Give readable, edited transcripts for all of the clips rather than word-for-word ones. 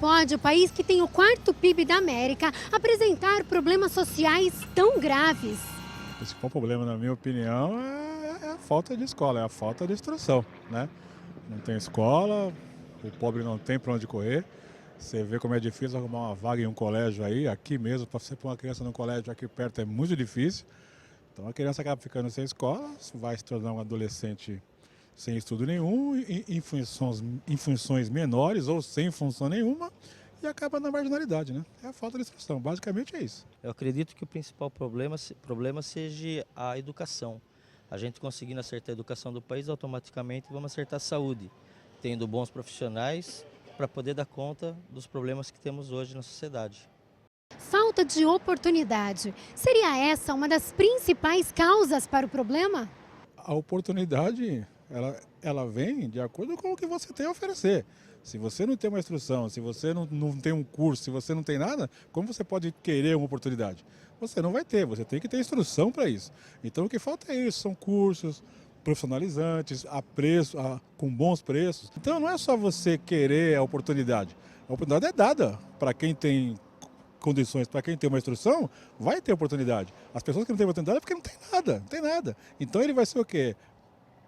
pode o país que tem o quarto PIB da América apresentar problemas sociais tão graves? O principal problema, na minha opinião, é a falta de escola, é a falta de instrução, né? Não tem escola, o pobre não tem para onde correr. Você vê como é difícil arrumar uma vaga em um colégio aí, aqui mesmo, para você pôr uma criança num colégio aqui perto é muito difícil. Então a criança acaba ficando sem escola, vai se tornar um adolescente sem estudo nenhum, em funções menores ou sem função nenhuma, e acaba na marginalidade, né? É a falta de instrução, basicamente é isso. Eu acredito que o principal problema seja a educação. A gente conseguindo acertar a educação do país, automaticamente vamos acertar a saúde, tendo bons profissionais para poder dar conta dos problemas que temos hoje na sociedade. Falta de oportunidade. Seria essa uma das principais causas para o problema? A oportunidade, ela vem de acordo com o que você tem a oferecer. Se você não tem uma instrução, se você não tem um curso, se você não tem nada, como você pode querer uma oportunidade? Você não vai ter, você tem que ter instrução para isso. Então o que falta é isso, são cursos profissionalizantes, com bons preços. Então não é só você querer a oportunidade é dada para quem tem condições, para quem tem uma instrução, vai ter oportunidade. As pessoas que não têm oportunidade é porque não tem nada. Então ele vai ser o quê?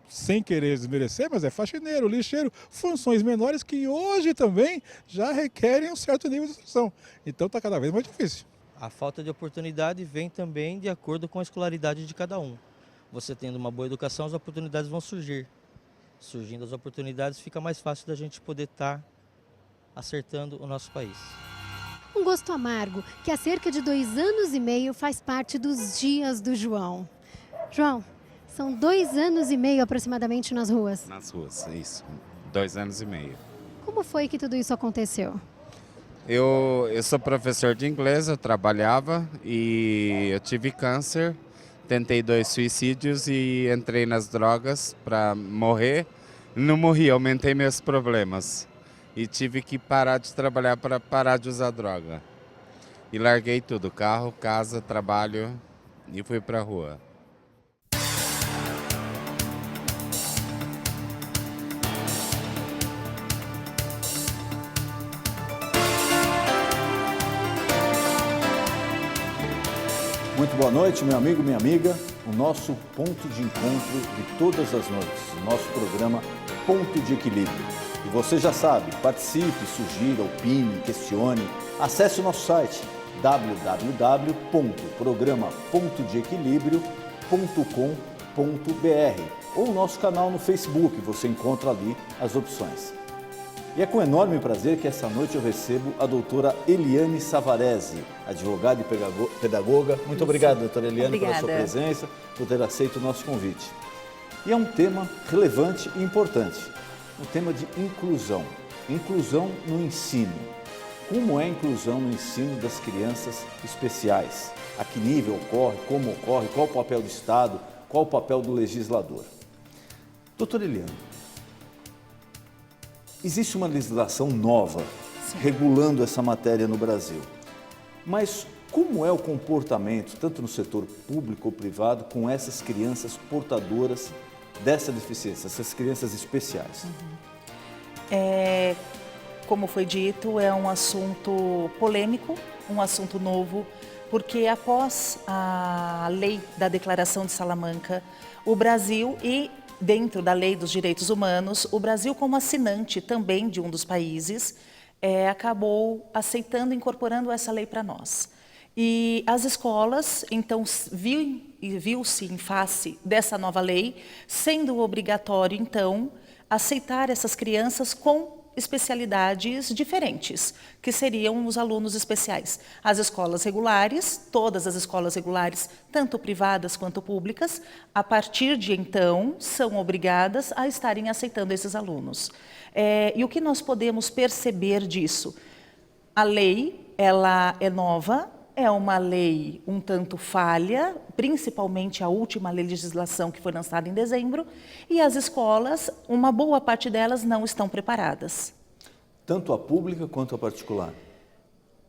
Sem querer desmerecer, mas é faxineiro, lixeiro, funções menores que hoje também já requerem um certo nível de instrução. Então está cada vez mais difícil. A falta de oportunidade vem também de acordo com a escolaridade de cada um. Você tendo uma boa educação, as oportunidades vão surgir. Surgindo as oportunidades, fica mais fácil da gente poder estar acertando o nosso país. Um gosto amargo que há cerca de 2 anos e meio faz parte dos dias do João. João, são 2 anos e meio aproximadamente nas ruas. Nas ruas, isso. 2 anos e meio. Como foi que tudo isso aconteceu? Eu sou professor de inglês, eu trabalhava e eu tive câncer. Tentei 2 suicídios e entrei nas drogas para morrer. Não morri, aumentei meus problemas. E tive que parar de trabalhar para parar de usar droga. E larguei tudo, carro, casa, trabalho e fui para a rua. Muito boa noite, meu amigo, minha amiga. O nosso ponto de encontro de todas as noites, o nosso programa Ponto de Equilíbrio. E você já sabe, participe, sugira, opine, questione. Acesse o nosso site www.programa.deequilibrio.com.br ou o nosso canal no Facebook, você encontra ali as opções. E é com enorme prazer que essa noite eu recebo a doutora Eliane Savarese, advogada e pedagoga. Muito obrigado, doutora Eliane, pela sua presença, por ter aceito o nosso convite. E é um tema relevante e importante, o tema de inclusão. Inclusão no ensino. Como é a inclusão no ensino das crianças especiais? A que nível ocorre, como ocorre, qual o papel do Estado, qual o papel do legislador? Doutora Eliane, existe uma legislação nova regulando essa matéria no Brasil, mas como é o comportamento, tanto no setor público ou privado, com essas crianças portadoras dessa deficiência, essas crianças especiais? Como foi dito, é um assunto polêmico, um assunto novo, porque após a lei da Declaração de Salamanca, o Brasil dentro da Lei dos Direitos Humanos, o Brasil, como assinante também de um dos países, acabou aceitando, incorporando essa lei para nós. E as escolas, então, viu-se em face dessa nova lei, sendo obrigatório, então, aceitar essas crianças com especialidades diferentes, que seriam os alunos especiais. As escolas regulares, todas as escolas regulares, tanto privadas quanto públicas, a partir de então, são obrigadas a estarem aceitando esses alunos. E o que nós podemos perceber disso? A lei, ela é nova, é uma lei um tanto falha, principalmente a última legislação que foi lançada em dezembro, e as escolas, uma boa parte delas não estão preparadas. Tanto a pública quanto a particular?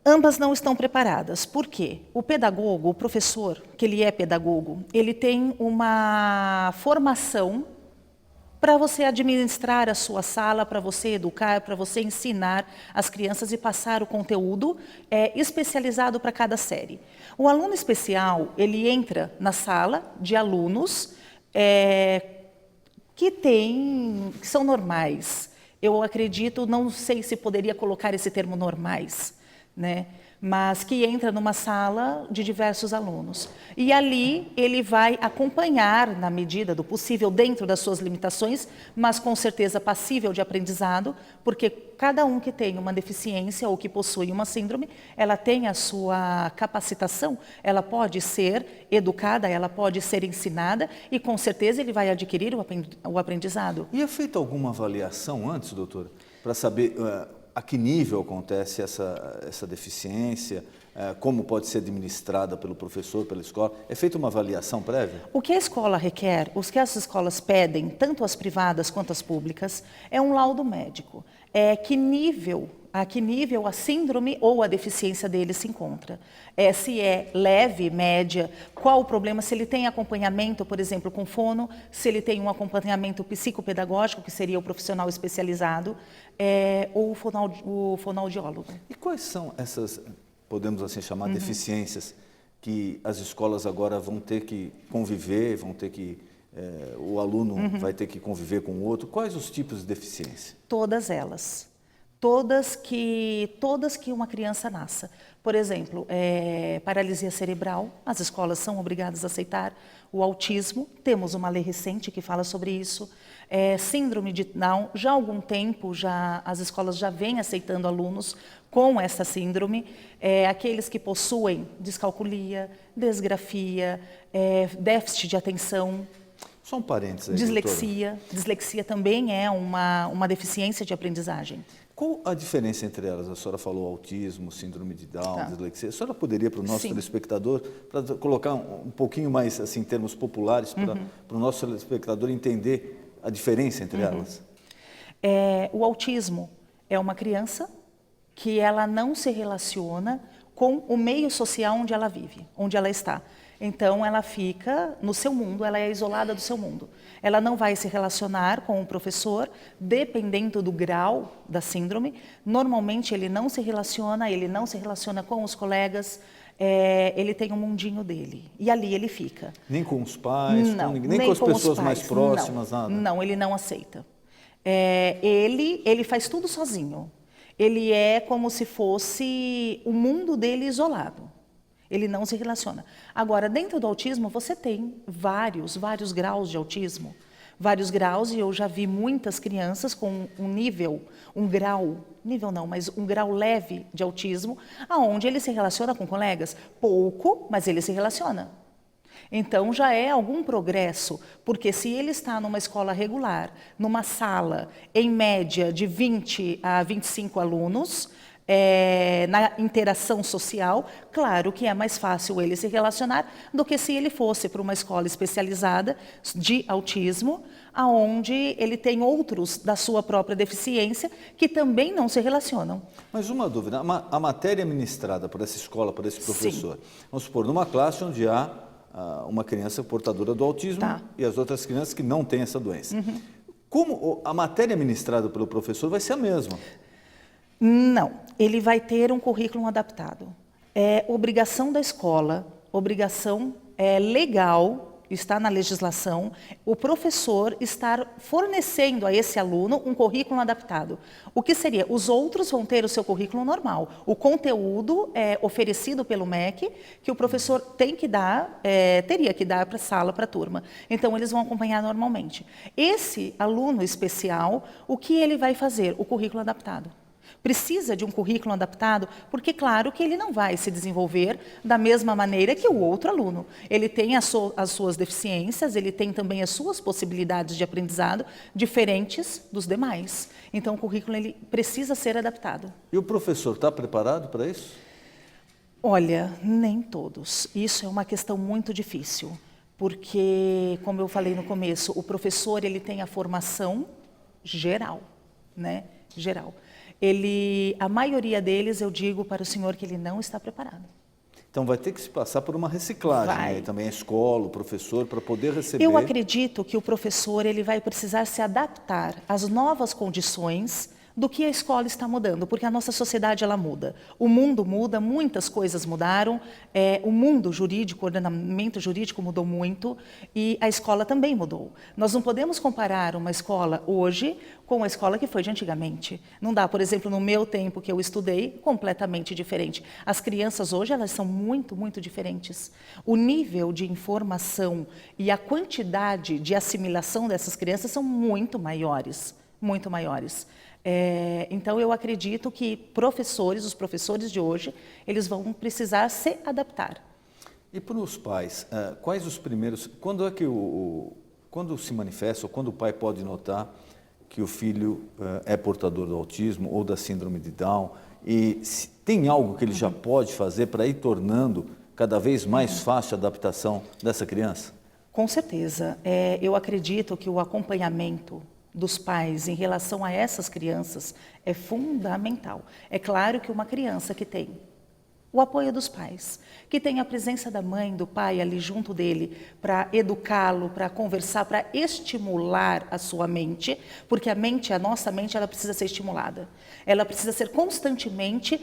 Ambas não estão preparadas. Por quê? O pedagogo, o professor, que ele é pedagogo, ele tem uma formação para você administrar a sua sala, para você educar, para você ensinar as crianças e passar o conteúdo especializado para cada série. O aluno especial, ele entra na sala de alunos que são normais. Eu acredito, não sei se poderia colocar esse termo normais, né? Mas que entra numa sala de diversos alunos. E ali ele vai acompanhar, na medida do possível, dentro das suas limitações, mas com certeza passível de aprendizado, porque cada um que tem uma deficiência ou que possui uma síndrome, ela tem a sua capacitação, ela pode ser educada, ela pode ser ensinada e com certeza ele vai adquirir o aprendizado. E é feita alguma avaliação antes, doutora, para saber a que nível acontece essa deficiência, como pode ser administrada pelo professor, pela escola? É feita uma avaliação prévia? O que a escola requer, os que as escolas pedem, tanto as privadas quanto as públicas, é um laudo médico. A que nível a síndrome ou a deficiência dele se encontra. Se é leve, média, qual o problema, se ele tem acompanhamento, por exemplo, com fono, se ele tem um acompanhamento psicopedagógico, que seria o profissional especializado, ou o fonoaudiólogo. E quais são essas, podemos assim chamar, deficiências que as escolas agora vão ter que conviver, vão ter que o aluno vai ter que conviver com o outro? Quais os tipos de deficiência? Todas elas. Todas que uma criança nasça. Por exemplo, paralisia cerebral, as escolas são obrigadas a aceitar. O autismo, temos uma lei recente que fala sobre isso. Síndrome de Down, já há algum tempo as escolas já vêm aceitando alunos com essa síndrome. Aqueles que possuem descalculia, desgrafia, déficit de atenção. Só um parênteses aí, dislexia. doutora. Dislexia também é uma deficiência de aprendizagem. Qual a diferença entre elas? A senhora falou autismo, síndrome de Down, dislexia. A senhora poderia, para o nosso telespectador, para colocar um pouquinho mais assim, em termos populares, para o nosso telespectador entender a diferença entre elas? O autismo é uma criança que ela não se relaciona com o meio social onde ela vive, onde ela está. Então, ela fica no seu mundo, ela é isolada do seu mundo. Ela não vai se relacionar com o professor, dependendo do grau da síndrome. Normalmente, ele não se relaciona com os colegas, ele tem um mundinho dele. E ali ele fica. Nem com os pais, nem com as pessoas mais próximas, nada? Não, ele não aceita. Ele faz tudo sozinho. Ele é como se fosse o mundo dele isolado. Ele não se relaciona. Agora, dentro do autismo, você tem vários graus de autismo. Vários graus, e eu já vi muitas crianças com um grau leve de autismo, aonde ele se relaciona com colegas. Pouco, mas ele se relaciona. Então, já é algum progresso, porque se ele está numa escola regular, numa sala, em média, de 20 a 25 alunos, na interação social, claro que é mais fácil ele se relacionar do que se ele fosse para uma escola especializada de autismo, aonde ele tem outros da sua própria deficiência que também não se relacionam. Mas uma dúvida, a matéria ministrada por essa escola, por esse professor, vamos supor, numa classe onde há uma criança portadora do autismo e as outras crianças que não têm essa doença. Como a matéria ministrada pelo professor vai ser a mesma? Não, ele vai ter um currículo adaptado. É obrigação da escola, obrigação legal, está na legislação, o professor estar fornecendo a esse aluno um currículo adaptado. O que seria? Os outros vão ter o seu currículo normal. O conteúdo é oferecido pelo MEC, que o professor teria que dar para a sala, para a turma. Então, eles vão acompanhar normalmente. Esse aluno especial, o que ele vai fazer? O currículo adaptado. Precisa de um currículo adaptado, porque claro que ele não vai se desenvolver da mesma maneira que o outro aluno. Ele tem as suas deficiências, ele tem também as suas possibilidades de aprendizado diferentes dos demais. Então o currículo ele precisa ser adaptado. E o professor está preparado para isso? Olha, nem todos. Isso é uma questão muito difícil, porque, como eu falei no começo, o professor ele tem a formação geral, né? Geral. A maioria deles, eu digo para o senhor que ele não está preparado. Então vai ter que se passar por uma reciclagem, Vai. né? E também a escola, o professor, para poder receber. Eu acredito que o professor ele vai precisar se adaptar às novas condições do que a escola está mudando, porque a nossa sociedade ela muda. O mundo muda, muitas coisas mudaram, o mundo jurídico, o ordenamento jurídico mudou muito e a escola também mudou. Nós não podemos comparar uma escola hoje com a escola que foi de antigamente. Não dá, por exemplo, no meu tempo que eu estudei, completamente diferente. As crianças hoje, elas são muito, muito diferentes. O nível de informação e a quantidade de assimilação dessas crianças são muito maiores, muito maiores. Então, eu acredito que os professores de hoje, eles vão precisar se adaptar. E para os pais, quais os primeiros... Quando é que quando se manifesta, ou quando o pai pode notar que o filho é portador do autismo ou da síndrome de Down? E tem algo que ele já pode fazer para ir tornando cada vez mais fácil a adaptação dessa criança? Com certeza. Eu acredito que o acompanhamento dos pais em relação a essas crianças é fundamental. É claro que uma criança que tem o apoio dos pais, que tem a presença da mãe, do pai ali junto dele, para educá-lo, para conversar, para estimular a sua mente, porque a nossa mente, ela precisa ser estimulada. Ela precisa ser constantemente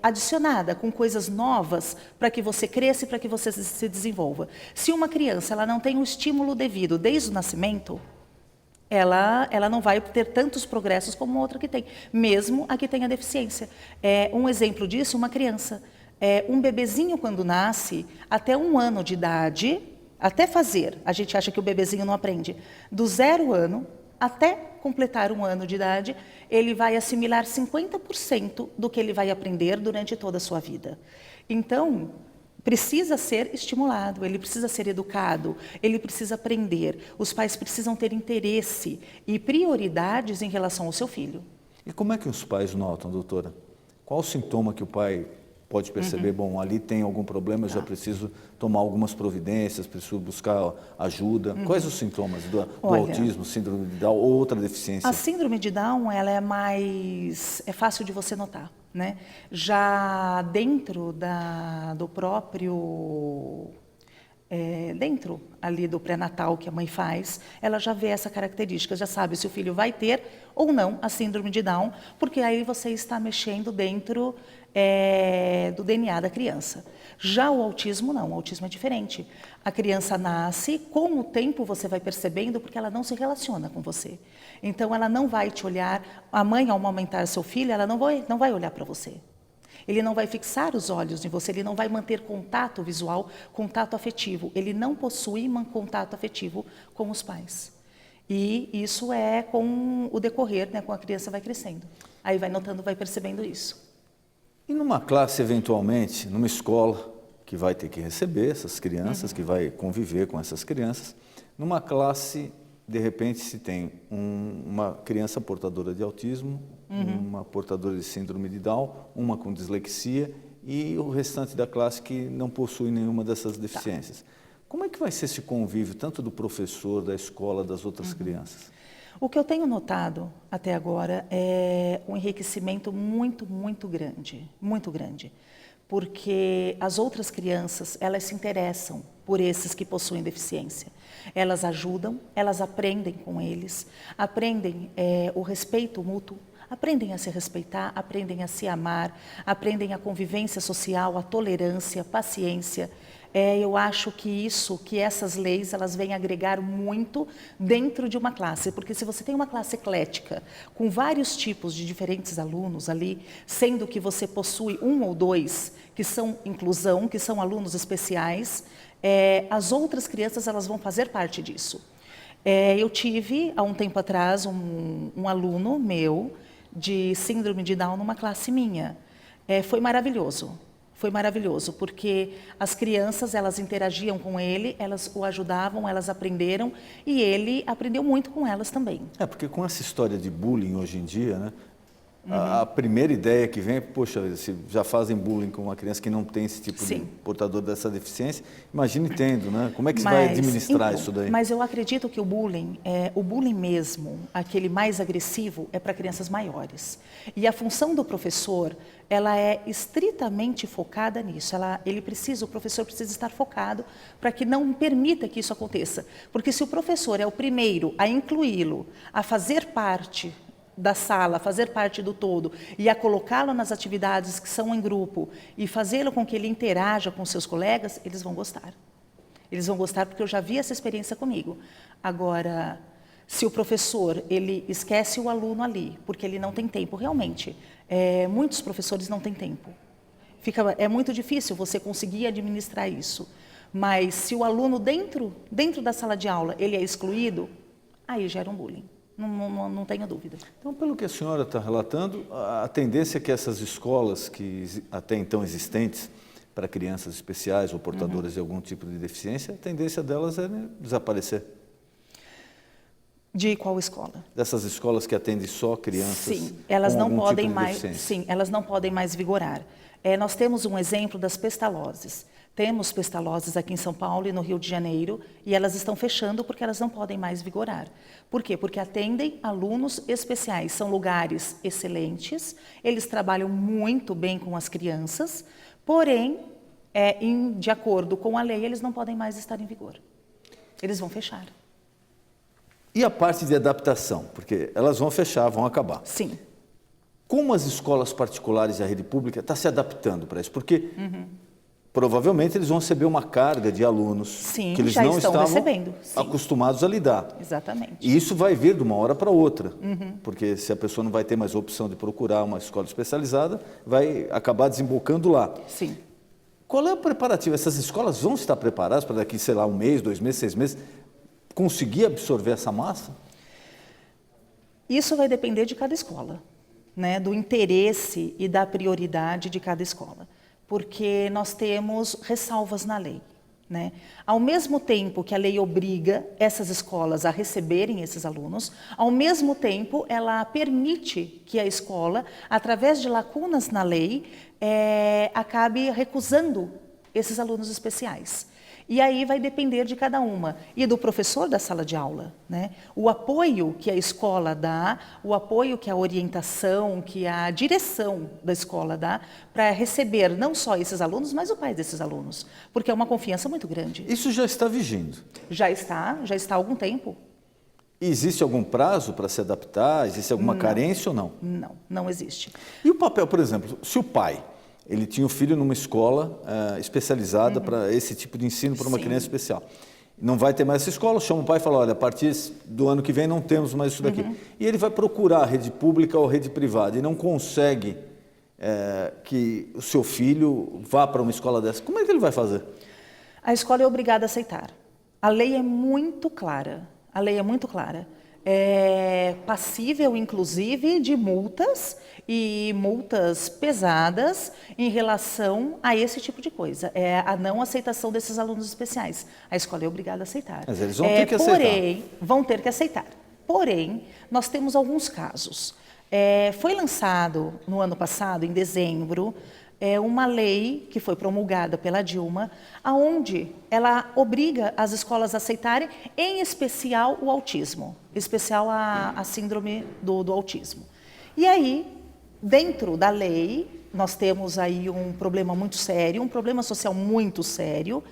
adicionada com coisas novas para que você cresça e para que você se desenvolva. Se uma criança ela não tem o estímulo devido desde o nascimento, ela não vai ter tantos progressos como outra que tem, mesmo a que tem a deficiência. Um exemplo disso, uma criança. Um bebezinho, quando nasce, até 1 ano de idade, até fazer, a gente acha que o bebezinho não aprende, do 0 ano até completar 1 ano de idade, ele vai assimilar 50% do que ele vai aprender durante toda a sua vida. Então, precisa ser estimulado, ele precisa ser educado, ele precisa aprender. Os pais precisam ter interesse e prioridades em relação ao seu filho. E como é que os pais notam, doutora? Qual o sintoma que o pai pode perceber? Bom, ali tem algum problema, eu já preciso tomar algumas providências, preciso buscar ajuda. Quais os sintomas do autismo, síndrome de Down ou outra deficiência? A síndrome de Down, ela é fácil de você notar, né? Já dentro do próprio... dentro ali do pré-natal que a mãe faz, ela já vê essa característica, já sabe se o filho vai ter ou não a síndrome de Down, porque aí você está mexendo dentro do DNA da criança. Já o autismo não, o autismo é diferente. A criança nasce, com o tempo você vai percebendo, porque ela não se relaciona com você. Então ela não vai te olhar, a mãe ao amamentar seu filho, ela não vai olhar para você. Ele não vai fixar os olhos em você, ele não vai manter contato visual, contato afetivo. Ele não possui contato afetivo com os pais. E isso é com o decorrer, né, com a criança vai crescendo. Aí vai notando, vai percebendo isso. E numa classe, eventualmente, numa escola que vai ter que receber essas crianças, que vai conviver com essas crianças, numa classe, de repente, se tem uma criança portadora de autismo, uma portadora de síndrome de Down, uma com dislexia e o restante da classe que não possui nenhuma dessas deficiências. Como é que vai ser esse convívio, tanto do professor, da escola, das outras crianças? O que eu tenho notado até agora é um enriquecimento muito, muito grande, porque as outras crianças, elas se interessam por esses que possuem deficiência. Elas ajudam, elas aprendem com eles, aprendem o respeito mútuo, aprendem a se respeitar, aprendem a se amar, aprendem a convivência social, a tolerância, a paciência. Eu acho que essas leis, elas vêm agregar muito dentro de uma classe, porque se você tem uma classe eclética, com vários tipos de diferentes alunos ali, sendo que você possui 1 ou 2 que são inclusão, que são alunos especiais, as outras crianças, elas vão fazer parte disso. Eu tive, há um tempo atrás, um aluno meu de síndrome de Down numa classe minha. Foi maravilhoso. Foi maravilhoso, porque as crianças, elas interagiam com ele, elas o ajudavam, elas aprenderam, e ele aprendeu muito com elas também. Porque com essa história de bullying hoje em dia, né, A primeira ideia que vem é, poxa, se já fazem bullying com uma criança que não tem esse tipo de portador dessa deficiência, imagine tendo, né? Como é que você vai administrar isso daí? Mas eu acredito que o bullying mesmo, aquele mais agressivo, é para crianças maiores. E a função do professor, ela é estritamente focada nisso. O professor precisa estar focado para que não permita que isso aconteça. Porque se o professor é o primeiro a incluí-lo, a fazer parte da sala, fazer parte do todo e a colocá-lo nas atividades que são em grupo e fazê-lo com que ele interaja com seus colegas, eles vão gostar. Eles vão gostar porque eu já vi essa experiência comigo. Agora, se o professor ele esquece o aluno ali, porque ele não tem tempo, realmente, muitos professores não têm tempo. É muito difícil você conseguir administrar isso. Mas se o aluno dentro da sala de aula ele é excluído, aí gera um bullying. Não tenho dúvida. Então, pelo que a senhora está relatando, a tendência é que essas escolas que até então existentes para crianças especiais ou portadoras de algum tipo de deficiência, a tendência delas é desaparecer. De qual escola? Dessas escolas que atendem só crianças. Sim, elas com não algum podem tipo de mais. deficiência. Sim, elas não podem mais vigorar. Nós temos um exemplo das pestalozes. Temos pestalozes aqui em São Paulo e no Rio de Janeiro e elas estão fechando porque elas não podem mais vigorar. Por quê? Porque atendem alunos especiais. São lugares excelentes, eles trabalham muito bem com as crianças, porém, de acordo com a lei, eles não podem mais estar em vigor. Eles vão fechar. E a parte de adaptação? Porque elas vão fechar, vão acabar. Sim. Como as escolas particulares e a rede pública está se adaptando para isso? Porque provavelmente eles vão receber uma carga de alunos que eles já não estão estavam recebendo. Sim. acostumados a lidar. Exatamente. E isso vai vir de uma hora para outra, porque se a pessoa não vai ter mais opção de procurar uma escola especializada, vai acabar desembocando lá. Sim. Qual é o preparativo? Essas escolas vão estar preparadas para daqui, sei lá, 1 mês, 2 meses, 6 meses, conseguir absorver essa massa? Isso vai depender de cada escola, né? Do interesse e da prioridade de cada escola. Porque nós temos ressalvas na lei, né? Ao mesmo tempo que a lei obriga essas escolas a receberem esses alunos, ao mesmo tempo ela permite que a escola, através de lacunas na lei, acabe recusando esses alunos especiais. E aí vai depender de cada uma. E do professor da sala de aula, né? O apoio que a escola dá, o apoio que a orientação, que a direção da escola dá para receber não só esses alunos, mas o pai desses alunos. Porque é uma confiança muito grande. Isso já está vigindo? Já está há algum tempo. E existe algum prazo para se adaptar? Existe alguma carência ou não? Não, não existe. E o papel, por exemplo, se o pai... ele tinha um filho numa escola especializada para esse tipo de ensino para uma criança especial. Não vai ter mais essa escola, chama o pai e fala, olha, a partir do ano que vem não temos mais isso daqui. E ele vai procurar a rede pública ou rede privada e não consegue que o seu filho vá para uma escola dessa. Como é que ele vai fazer? A escola é obrigada a aceitar. A lei é muito clara. A lei é muito clara. É passível, inclusive, de multas e multas pesadas em relação a esse tipo de coisa. É a não aceitação desses alunos especiais. A escola é obrigada a aceitar. Mas eles vão ter que aceitar. Porém, vão ter que aceitar. Porém, nós temos alguns casos. Foi lançado no ano passado, em dezembro, uma lei que foi promulgada pela Dilma, aonde ela obriga as escolas a aceitarem, em especial o autismo, em especial a síndrome do autismo. E aí, dentro da lei, nós temos aí um problema muito sério, um problema social muito sério,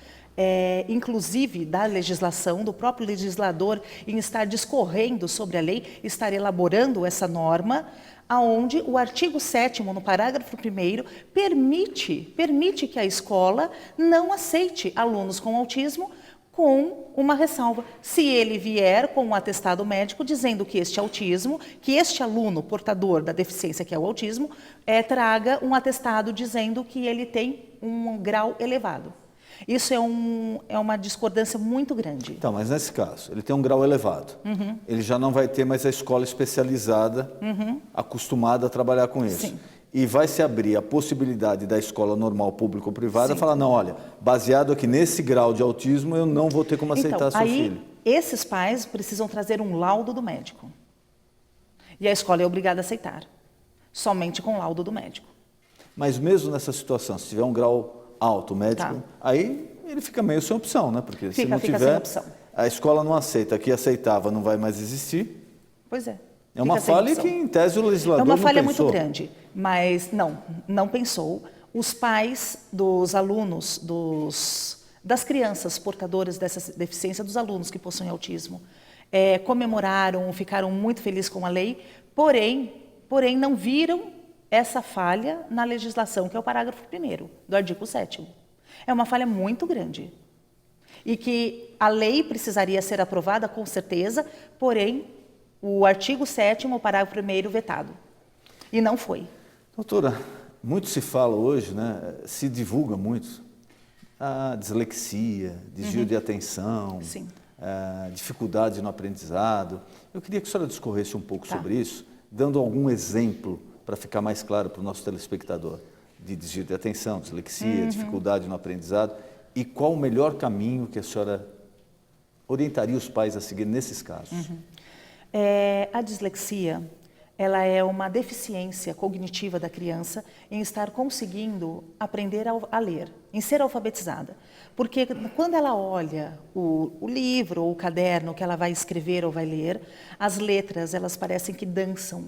inclusive da legislação, do próprio legislador em estar discorrendo sobre a lei, estar elaborando essa norma, aonde o artigo 7º, no parágrafo 1º, permite que a escola não aceite alunos com autismo com uma ressalva. Se ele vier com um atestado médico dizendo que este aluno portador da deficiência que é o autismo, traga um atestado dizendo que ele tem um grau elevado. Isso é uma discordância muito grande. Então, mas nesse caso, ele tem um grau elevado. Ele já não vai ter mais a escola especializada acostumada a trabalhar com isso. Sim. E vai se abrir a possibilidade da escola normal, pública ou privada, falar, não, olha, baseado aqui nesse grau de autismo, eu não vou ter como aceitar seu filho. Esses pais precisam trazer um laudo do médico. E a escola é obrigada a aceitar. somente com laudo do médico. Mas mesmo nessa situação, se tiver um grau alto médico, Tá. aí ele fica meio sem opção, né? Porque se não Fica tiver, sem opção. a escola não aceita, aqui aceitava, não vai mais existir. Pois é. É uma Fica sem falha opção. que, em tese, o legislador É uma não falha pensou. muito grande, mas não pensou. Os pais dos alunos, das crianças portadoras dessa deficiência, dos alunos que possuem autismo, comemoraram, ficaram muito felizes com a lei, porém não viram essa falha na legislação, que é o parágrafo 1º do artigo 7º. É uma falha muito grande. E que a lei precisaria ser aprovada com certeza, porém o artigo 7º, o parágrafo 1º vetado. E não foi. Doutora, muito se fala hoje, né? Se divulga muito a dislexia, desvio de atenção, Sim. dificuldade no aprendizado. Eu queria que a senhora discorresse um pouco Tá. sobre isso, dando algum exemplo para ficar mais claro para o nosso telespectador de desvio de atenção, dislexia, dificuldade no aprendizado e qual o melhor caminho que a senhora orientaria os pais a seguir nesses casos. A dislexia, ela é uma deficiência cognitiva da criança em estar conseguindo aprender a ler, em ser alfabetizada. Porque quando ela olha o livro ou o caderno que ela vai escrever ou vai ler, as letras, elas parecem que dançam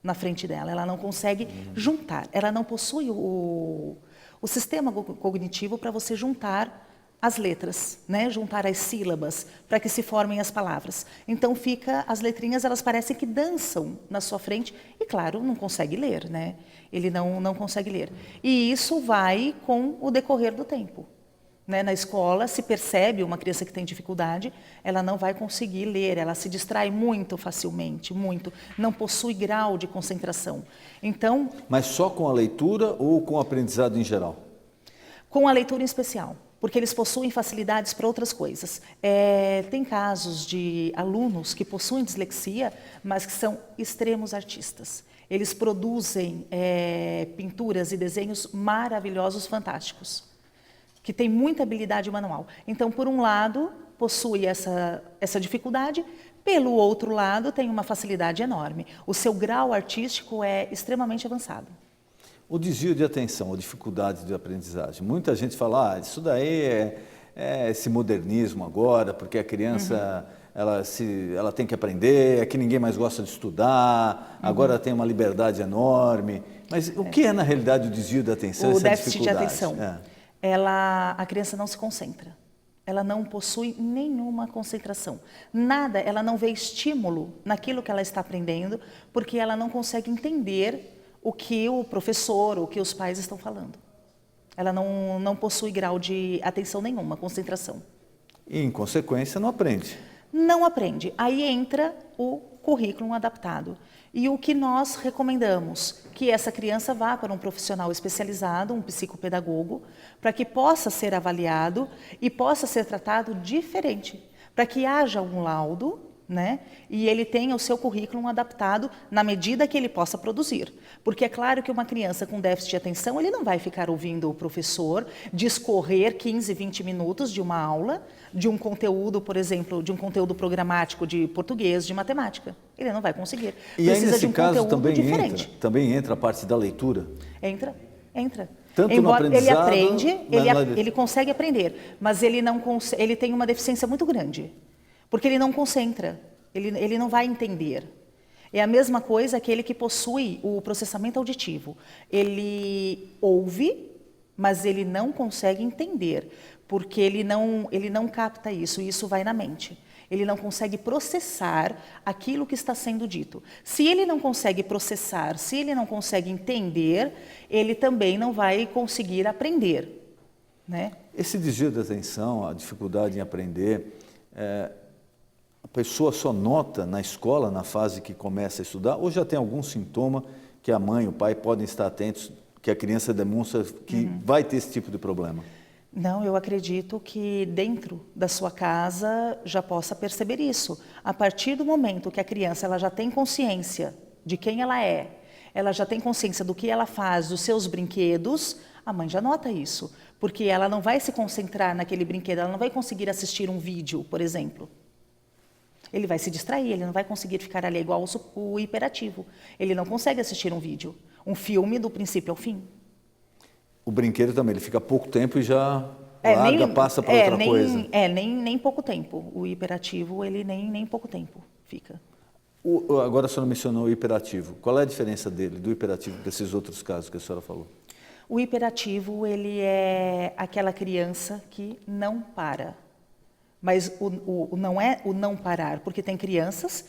na frente dela. Ela não consegue juntar, ela não possui o sistema cognitivo para você juntar as letras, né? Juntar as sílabas para que se formem as palavras. Então as letrinhas, elas parecem que dançam na sua frente e, claro, não consegue ler, né? Ele não consegue ler. E isso vai com o decorrer do tempo. Né? Na escola se percebe uma criança que tem dificuldade, ela não vai conseguir ler, ela se distrai muito facilmente, muito, não possui grau de concentração. Então, Mas só com a leitura ou com o aprendizado em geral? com a leitura em especial, porque eles possuem facilidades para outras coisas. Tem casos de alunos que possuem dislexia, mas que são extremos artistas. Eles produzem pinturas e desenhos maravilhosos, fantásticos, que têm muita habilidade manual. Então, por um lado, possui essa dificuldade, pelo outro lado, tem uma facilidade enorme. O seu grau artístico é extremamente avançado. O desvio de atenção, a dificuldade de aprendizagem. Muita gente fala, isso daí é esse modernismo agora, porque a criança ela tem que aprender, é que ninguém mais gosta de estudar, agora tem uma liberdade enorme. Mas o que é na realidade o desvio de atenção, O essa déficit de dificuldade? atenção. A criança não se concentra. Ela não possui nenhuma concentração. Nada, ela não vê estímulo naquilo que ela está aprendendo, porque ela não consegue entender o que o professor, o que os pais estão falando. Ela não possui grau de atenção nenhuma, concentração. E, em consequência, não aprende. Não aprende. Aí entra o currículo adaptado. E o que nós recomendamos? Que essa criança vá para um profissional especializado, um psicopedagogo, para que possa ser avaliado e possa ser tratado diferente, para que haja um laudo, né? E ele tenha o seu currículo adaptado na medida que ele possa produzir. Porque é claro que uma criança com déficit de atenção, ele não vai ficar ouvindo o professor discorrer 15, 20 minutos de uma aula, de um conteúdo, por exemplo, de um conteúdo programático de português, de matemática. Ele não vai conseguir. E aí, Precisa nesse de um caso, conteúdo diferente. também entra a parte da leitura? Entra. Tanto no Embora ele aprendizado, aprende, na- ele consegue aprender, mas ele tem uma deficiência muito grande, porque ele não concentra, ele não vai entender. É a mesma coisa aquele que possui o processamento auditivo. Ele ouve, mas ele não consegue entender, porque ele não capta isso, e isso vai na mente. Ele não consegue processar aquilo que está sendo dito. Se ele não consegue processar, se ele não consegue entender, ele também não vai conseguir aprender, né? Esse desvio de atenção, a dificuldade em aprender, a pessoa só nota na escola, na fase que começa a estudar, ou já tem algum sintoma que a mãe e o pai podem estar atentos, que a criança demonstra que vai ter esse tipo de problema? Não, eu acredito que dentro da sua casa já possa perceber isso. A partir do momento que a criança ela já tem consciência de quem ela já tem consciência do que ela faz, dos seus brinquedos, a mãe já nota isso. Porque ela não vai se concentrar naquele brinquedo, ela não vai conseguir assistir um vídeo, por exemplo. Ele vai se distrair, ele não vai conseguir ficar ali igual o hiperativo. Ele não consegue assistir um vídeo, um filme do princípio ao fim. O brinquedo também, ele fica pouco tempo e já larga, passa para outra coisa. Nem pouco tempo. O hiperativo, ele nem pouco tempo fica. Agora a senhora mencionou o hiperativo. Qual é a diferença dele, do hiperativo, desses outros casos que a senhora falou? O hiperativo, ele é aquela criança que não para. Mas não é o não parar, porque tem crianças,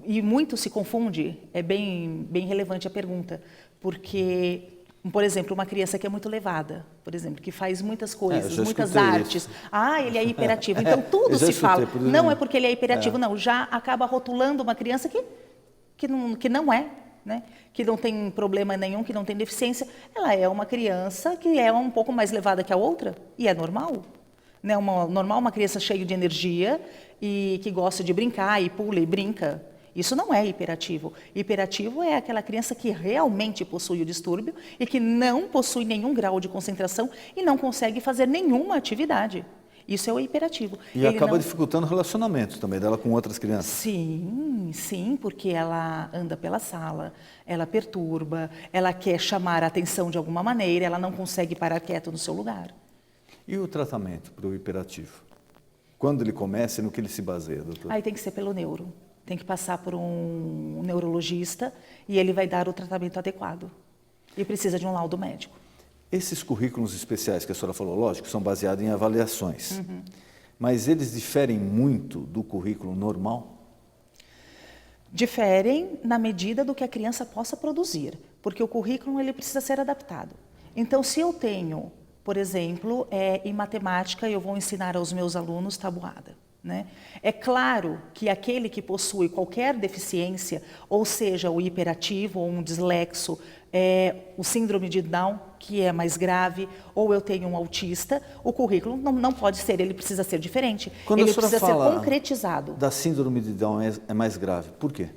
e muito se confunde, é bem relevante a pergunta, porque, por exemplo, uma criança que é muito levada, por exemplo, que faz muitas coisas, muitas artes. Isso. Ah, ele é hiperativo. Então, tudo se fala. Não é porque ele é hiperativo, não. Já acaba rotulando uma criança que não é. Né? Que não tem problema nenhum, que não tem deficiência. Ela é uma criança que é um pouco mais levada que a outra, e é normal. Né? Normal uma criança cheia de energia e que gosta de brincar, e pula e brinca. Isso não é hiperativo. Hiperativo é aquela criança que realmente possui o distúrbio e que não possui nenhum grau de concentração e não consegue fazer nenhuma atividade. Isso é o hiperativo. E ele acaba dificultando o relacionamento também dela com outras crianças. Sim, porque ela anda pela sala, ela perturba, ela quer chamar a atenção de alguma maneira, ela não consegue parar quieto no seu lugar. E o tratamento para o hiperativo? Quando ele começa e no que ele se baseia, doutor? Aí tem que ser pelo neuro. Tem que passar por um neurologista e ele vai dar o tratamento adequado. E precisa de um laudo médico. Esses currículos especiais que a senhora falou, lógico, são baseados em avaliações. Mas eles diferem muito do currículo normal? Diferem na medida do que a criança possa produzir, porque o currículo ele precisa ser adaptado. Então, se eu tenho, por exemplo, em matemática, eu vou ensinar aos meus alunos tabuada. Né? É claro que aquele que possui qualquer deficiência, ou seja, o hiperativo ou um dislexo, o síndrome de Down, que é mais grave, ou eu tenho um autista, o currículo não pode ser, ele precisa ser diferente. Quando ele a senhora precisa ser fala concretizado. Da síndrome de Down é mais grave, por quê?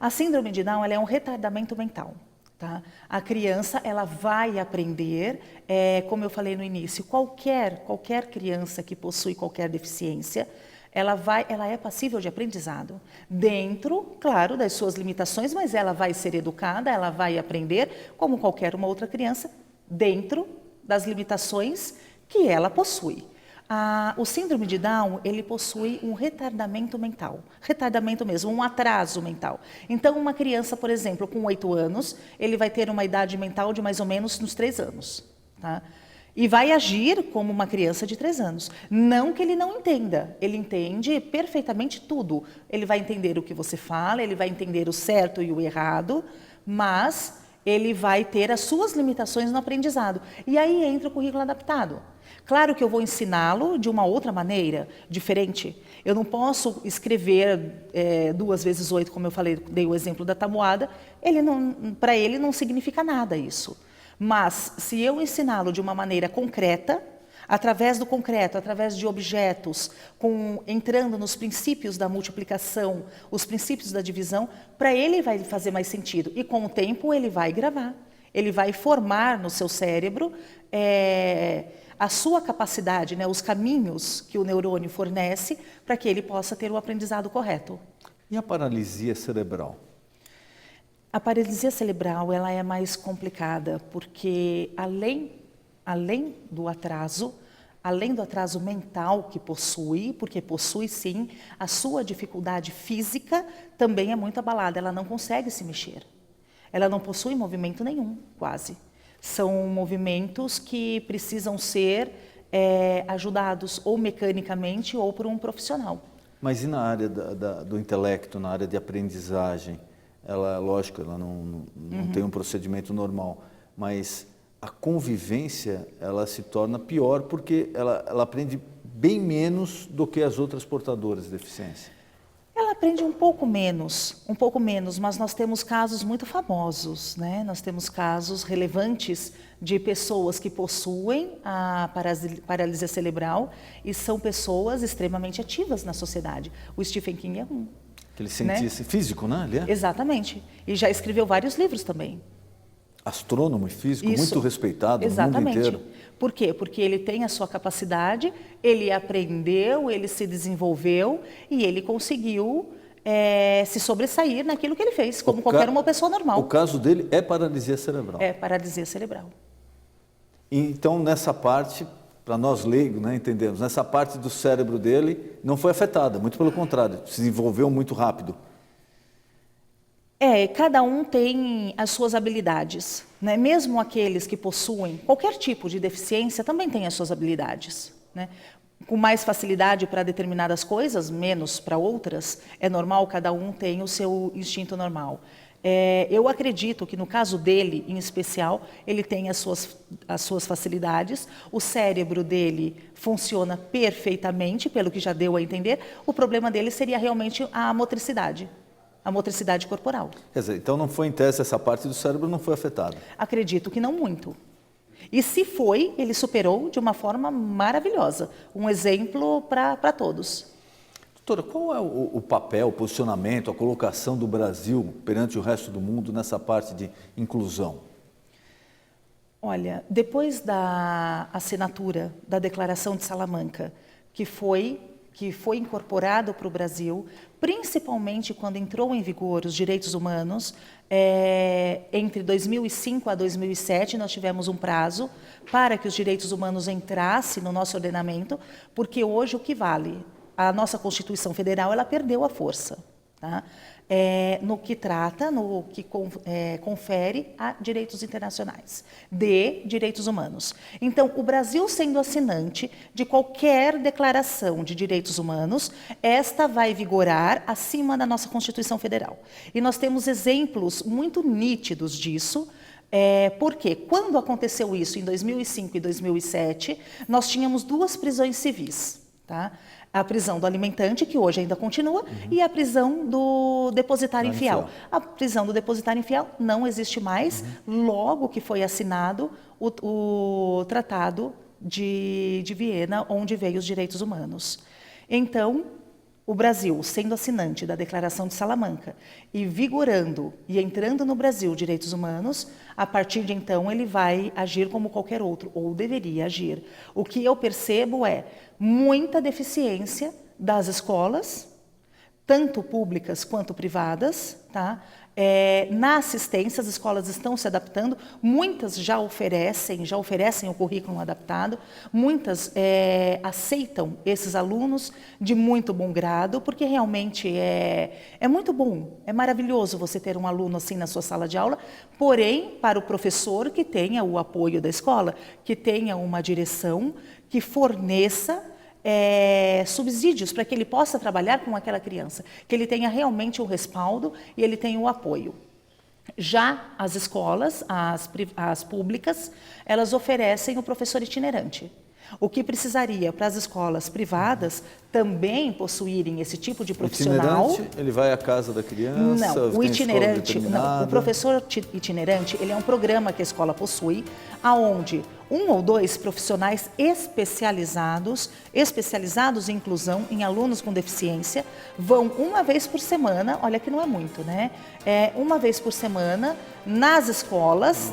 A síndrome de Down ela é um retardamento mental. Tá? A criança ela vai aprender, como eu falei no início, qualquer criança que possui qualquer deficiência, ela é passível de aprendizado. Dentro, claro, das suas limitações, mas ela vai ser educada, ela vai aprender, como qualquer uma outra criança, dentro das limitações que ela possui. O síndrome de Down, ele possui um retardamento mental, retardamento mesmo, um atraso mental. Então, uma criança, por exemplo, com 8 anos, ele vai ter uma idade mental de mais ou menos nos 3 anos. Tá? E vai agir como uma criança de 3 anos. Não que ele não entenda, ele entende perfeitamente tudo. Ele vai entender o que você fala, ele vai entender o certo e o errado, mas ele vai ter as suas limitações no aprendizado. E aí entra o currículo adaptado. Claro que eu vou ensiná-lo de uma outra maneira, diferente. Eu não posso escrever 2 vezes 8, como eu falei, dei o exemplo da tabuada. Para ele não significa nada isso. Mas se eu ensiná-lo de uma maneira concreta, através do concreto, através de objetos, entrando nos princípios da multiplicação, os princípios da divisão, para ele vai fazer mais sentido. E com o tempo ele vai gravar. Ele vai formar no seu cérebro a sua capacidade, né, os caminhos que o neurônio fornece para que ele possa ter o aprendizado correto. E a paralisia cerebral? A paralisia cerebral ela é mais complicada porque além do atraso mental que possui, porque possui sim, a sua dificuldade física também é muito abalada, ela não consegue se mexer. Ela não possui movimento nenhum, quase. São movimentos que precisam ser ajudados ou mecanicamente ou por um profissional. Mas e na área do intelecto, na área de aprendizagem? Ela, lógico, ela não tem um procedimento normal, mas a convivência ela se torna pior porque ela aprende bem menos do que as outras portadoras de deficiência. Ela aprende um pouco menos, mas nós temos casos muito famosos, né? Nós temos casos relevantes de pessoas que possuem a paralisia cerebral e são pessoas extremamente ativas na sociedade. O Stephen King é um. Aquele cientista físico, né? Ele é? Exatamente. E já escreveu vários livros também. astrônomo e físico, Isso, muito respeitado no mundo exatamente. inteiro. Por quê? Porque ele tem a sua capacidade, ele aprendeu, ele se desenvolveu e ele conseguiu se sobressair naquilo que ele fez, como qualquer uma pessoa normal. O caso dele é paralisia cerebral. É paralisia cerebral. Então, nessa parte, para nós leigos, né, entendemos, nessa parte do cérebro dele não foi afetada, muito pelo contrário, se desenvolveu muito rápido. Cada um tem as suas habilidades, né? Mesmo aqueles que possuem qualquer tipo de deficiência também têm as suas habilidades, né? Com mais facilidade para determinadas coisas, menos para outras, é normal, cada um tem o seu instinto normal. Eu acredito que no caso dele, em especial, ele tem as suas facilidades, o cérebro dele funciona perfeitamente, pelo que já deu a entender, o problema dele seria realmente a motricidade corporal. Quer dizer, então não foi em teste, essa parte do cérebro não foi afetada. Acredito que não muito. E se foi, ele superou de uma forma maravilhosa. Um exemplo para todos. Doutora, qual é o papel, o posicionamento, a colocação do Brasil perante o resto do mundo nessa parte de inclusão? Olha, depois da assinatura da Declaração de Salamanca, que foi incorporado para o Brasil, principalmente quando entrou em vigor os direitos humanos, entre 2005 a 2007 nós tivemos um prazo para que os direitos humanos entrassem no nosso ordenamento, porque hoje o que vale? A nossa Constituição Federal, ela perdeu a força, tá? No que trata, no que confere a direitos internacionais, de direitos humanos. Então, o Brasil sendo assinante de qualquer declaração de direitos humanos, esta vai vigorar acima da nossa Constituição Federal. E nós temos exemplos muito nítidos disso, porque quando aconteceu isso em 2005 e 2007, nós tínhamos duas prisões civis, tá? A prisão do alimentante, que hoje ainda continua, e a prisão do depositário infiel. A prisão do depositário infiel não existe mais, logo que foi assinado o Tratado de Viena, onde veio os direitos humanos. Então, o Brasil, sendo assinante da Declaração de Salamanca e vigorando e entrando no Brasil direitos humanos, a partir de então ele vai agir como qualquer outro, ou deveria agir. O que eu percebo é muita deficiência das escolas, tanto públicas quanto privadas, tá? Na assistência, as escolas estão se adaptando, muitas já oferecem o currículo adaptado, muitas aceitam esses alunos de muito bom grado, porque realmente é muito bom, é maravilhoso você ter um aluno assim na sua sala de aula, porém, para o professor que tenha o apoio da escola, que tenha uma direção, que forneça subsídios para que ele possa trabalhar com aquela criança, que ele tenha realmente o respaldo e ele tenha o apoio. Já as escolas, as públicas, elas oferecem o professor itinerante. O que precisaria para as escolas privadas também possuírem esse tipo de profissional. O itinerante, ele vai à casa da criança? Não, o itinerante, não, o professor itinerante, ele é um programa que a escola possui, aonde um ou dois profissionais especializados em inclusão, em alunos com deficiência, vão uma vez por semana, olha que não é muito, né? Uma vez por semana nas escolas,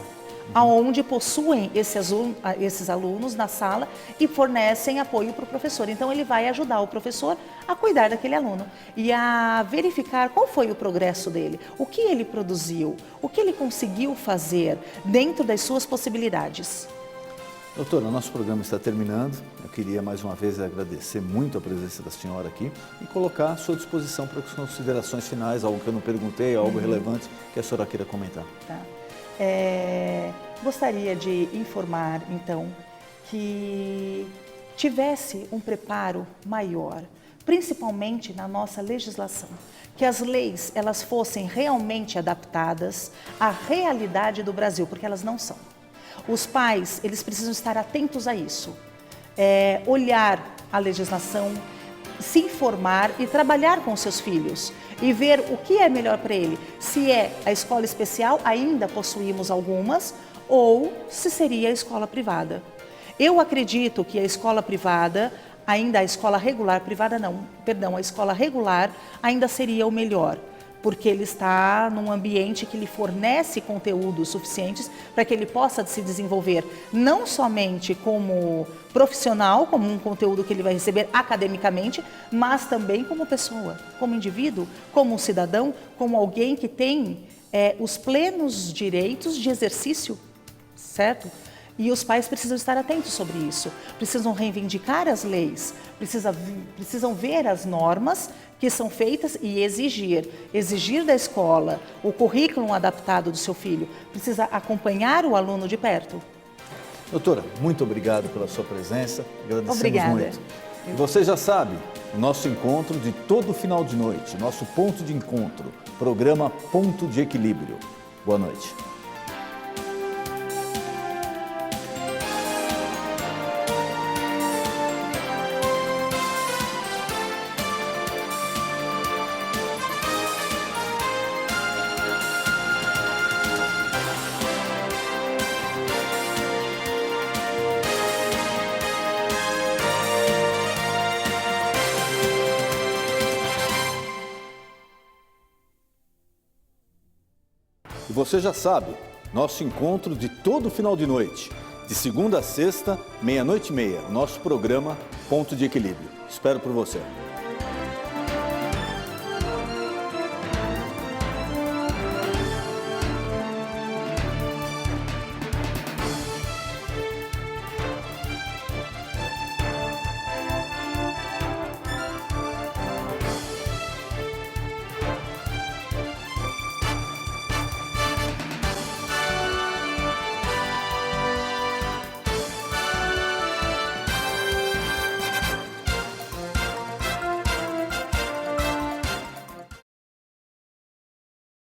aonde possuem esses alunos na sala e fornecem apoio para o professor. Então, ele vai ajudar o professor a cuidar daquele aluno e a verificar qual foi o progresso dele, o que ele produziu, o que ele conseguiu fazer dentro das suas possibilidades. Doutora, o nosso programa está terminando. Eu queria mais uma vez agradecer muito a presença da senhora aqui e colocar à sua disposição para as considerações finais, algo que eu não perguntei, algo relevante que a senhora queira comentar. Tá. Gostaria de informar, então, que tivesse um preparo maior, principalmente na nossa legislação, que as leis elas fossem realmente adaptadas à realidade do Brasil, porque elas não são. Os pais, eles precisam estar atentos a isso, olhar a legislação, se informar e trabalhar com seus filhos e ver o que é melhor para ele. Se é a escola especial, ainda possuímos algumas, ou se seria a escola privada. Eu acredito que a escola privada, ainda a escola regular, privada não, perdão, a escola regular ainda seria o melhor. porque ele está num ambiente que lhe fornece conteúdos suficientes para que ele possa se desenvolver, não somente como profissional, como um conteúdo que ele vai receber academicamente, mas também como pessoa, como indivíduo, como um cidadão, como alguém que tem os plenos direitos de exercício, certo? E os pais precisam estar atentos sobre isso, precisam reivindicar as leis, precisam ver as normas que são feitas e exigir da escola o currículo adaptado do seu filho, precisa acompanhar o aluno de perto. Doutora, muito obrigado pela sua presença, agradecemos Obrigada. muito. E você já sabe, o nosso encontro de todo final de noite, nosso ponto de encontro, programa Ponto de Equilíbrio. Boa noite. E você já sabe, nosso encontro de todo final de noite, de segunda a sexta, 00:30, nosso programa Ponto de Equilíbrio. Espero por você.